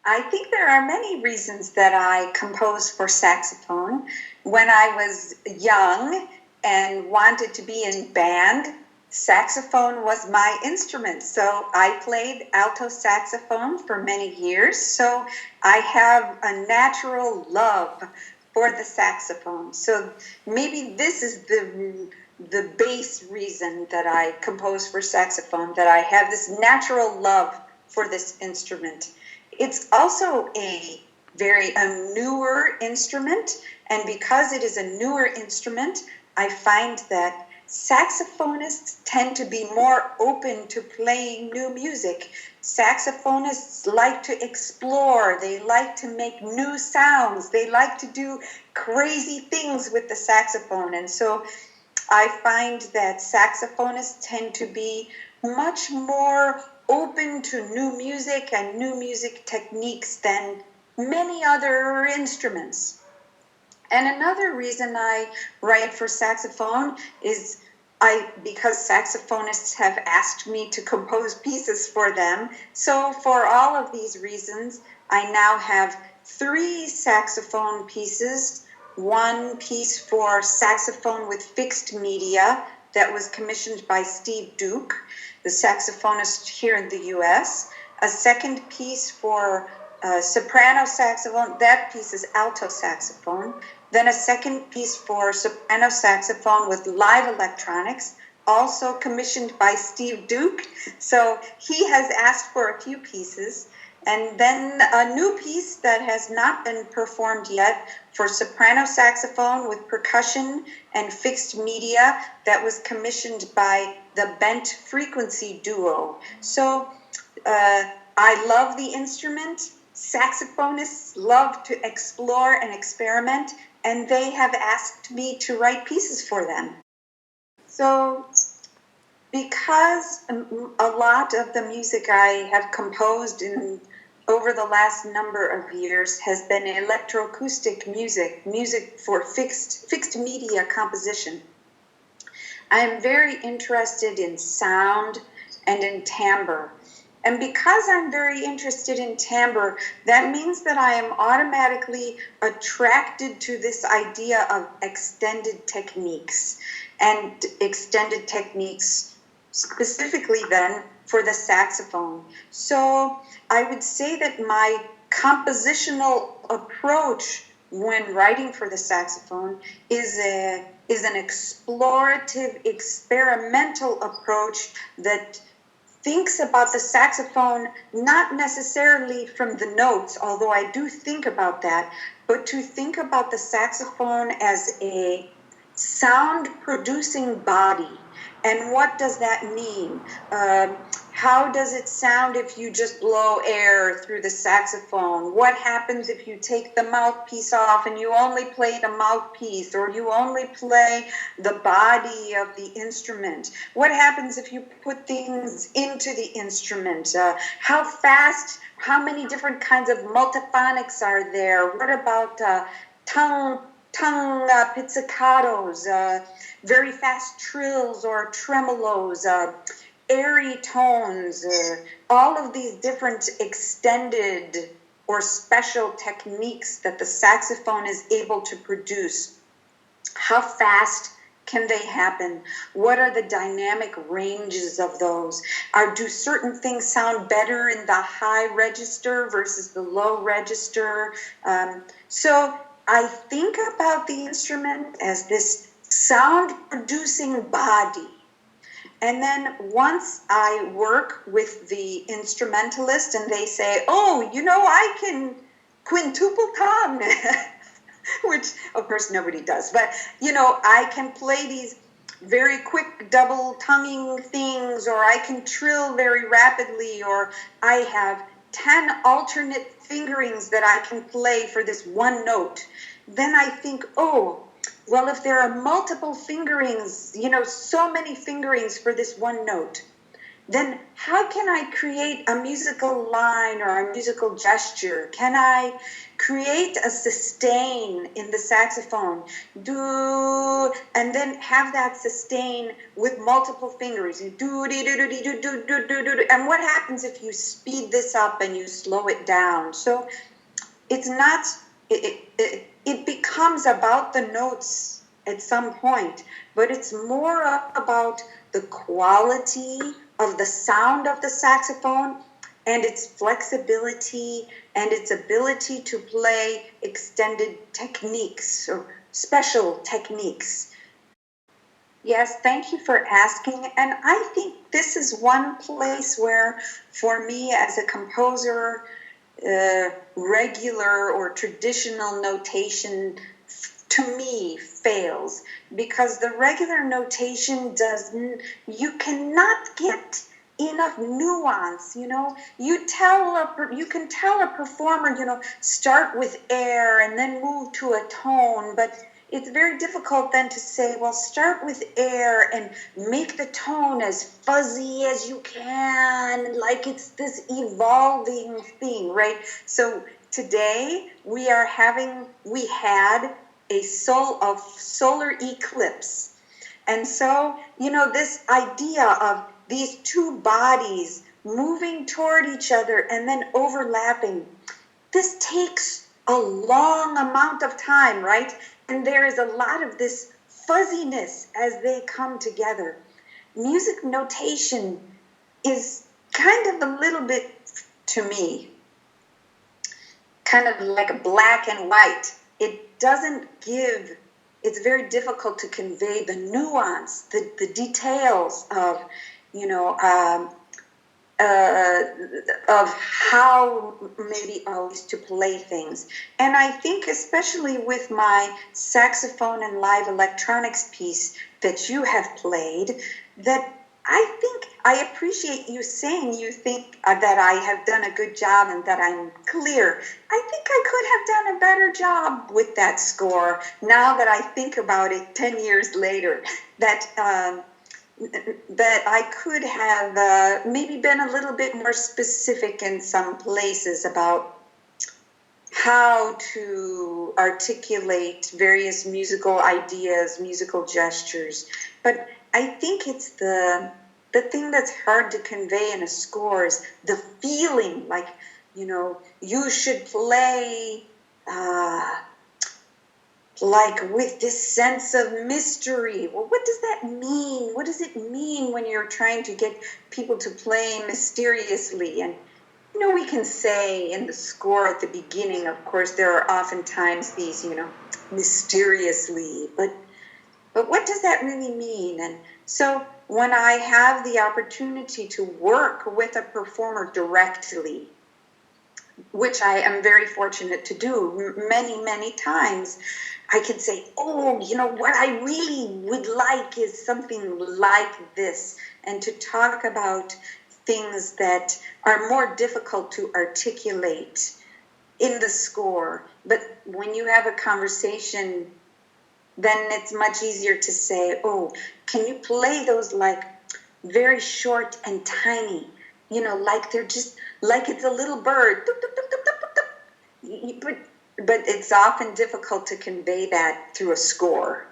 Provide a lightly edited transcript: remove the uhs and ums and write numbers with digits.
I think there are many reasons that I compose for saxophone. When I was young and wanted to be in band, saxophone was my instrument. So I played alto saxophone for many years. So I have a natural love for the saxophone. So maybe this is the base reason that I compose for saxophone, that I have this natural love for this instrument. It's also a newer instrument, and because it is a newer instrument, I find that saxophonists tend to be more open to playing new music. Saxophonists like to explore, they like to make new sounds, they like to do crazy things with the saxophone, and so I find that saxophonists tend to be much more open to new music and new music techniques than many other instruments. And another reason I write for saxophone is because saxophonists have asked me to compose pieces for them. So for all of these reasons, I now have 3 saxophone pieces. One piece for saxophone with fixed media that was commissioned by Steve Duke, the saxophonist here in the US. A second piece for soprano saxophone, that piece is alto saxophone. Then a second piece for soprano saxophone with live electronics, also commissioned by Steve Duke. So he has asked for a few pieces. And then a new piece that has not been performed yet for soprano saxophone with percussion and fixed media that was commissioned by the Bent Frequency Duo. So I love the instrument. Saxophonists love to explore and experiment, and they have asked me to write pieces for them. So because a lot of the music I have composed over the last number of years has been electroacoustic music for fixed media composition, I am very interested in sound and in timbre. And because I'm very interested in timbre, that means that I am automatically attracted to this idea of extended techniques, and extended techniques specifically then for the saxophone. So I would say that my compositional approach when writing for the saxophone is an explorative, experimental approach that thinks about the saxophone not necessarily from the notes, although I do think about that, but to think about the saxophone as a sound-producing body. And what does that mean? How does it sound if you just blow air through the saxophone? What happens if you take the mouthpiece off and you only play the mouthpiece, or you only play the body of the instrument? What happens if you put things into the instrument? How fast, how many different kinds of multiphonics are there? What about tongue pizzicatos, very fast trills or tremolos, airy tones, all of these different extended or special techniques that the saxophone is able to produce. How fast can they happen? What are the dynamic ranges of those? Do certain things sound better in the high register versus the low register? So I think about the instrument as this sound-producing body. And then once I work with the instrumentalist and they say, oh, I can quintuple tom, which of course nobody does, but I can play these very quick double tonguing things, or I can trill very rapidly, or I have 10 alternate fingerings that I can play for this one note. Then I think, oh, well, if there are multiple fingerings, so many fingerings for this one note, then how can I create a musical line or a musical gesture? Can I create a sustain in the saxophone, do, and then have that sustain with multiple fingers. You do, do, do, do, do, do, do, do, do. And what happens if you speed this up and you slow it down? So it's not, it becomes about the notes at some point, but it's more about the quality of the sound of the saxophone and its flexibility and its ability to play extended techniques or special techniques. Yes, thank you for asking. And I think this is one place where, for me as a composer, regular or traditional notation to me fails, because the regular notation doesn't, you cannot get enough nuance, you know. You can tell a performer, you know, start with air and then move to a tone, but it's very difficult then to say, well, start with air and make the tone as fuzzy as you can, like it's this evolving thing, right? So today we had a solar eclipse. And so, you know, this idea of these two bodies moving toward each other and then overlapping, this takes a long amount of time, right? And there is a lot of this fuzziness as they come together. Music notation is kind of a little bit, to me, kind of like a black and white. It doesn't give, it's very difficult to convey the nuance, the details of, you know, of how maybe always to play things. And I think especially with my saxophone and live electronics piece that you have played, that I think I appreciate you saying you think that I have done a good job and that I'm clear. I think I could have done a better job with that score now that I think about it 10 years later, that I could have maybe been a little bit more specific in some places about how to articulate various musical ideas, musical gestures. But I think it's the thing that's hard to convey in a score is the feeling, like, you know, you should play like with this sense of mystery. Well, what does that mean? What does it mean when you're trying to get people to play mysteriously? And, you know, we can say in the score at the beginning, of course, there are oftentimes these, you know, mysteriously, but what does that really mean? And so when I have the opportunity to work with a performer directly, which I am very fortunate to do many, many times, I can say, oh, you know, what I really would like is something like this, and to talk about things that are more difficult to articulate in the score. But when you have a conversation, then it's much easier to say, oh, can you play those like very short and tiny, you know, like they're just, like it's a little bird. But it's often difficult to convey that through a score.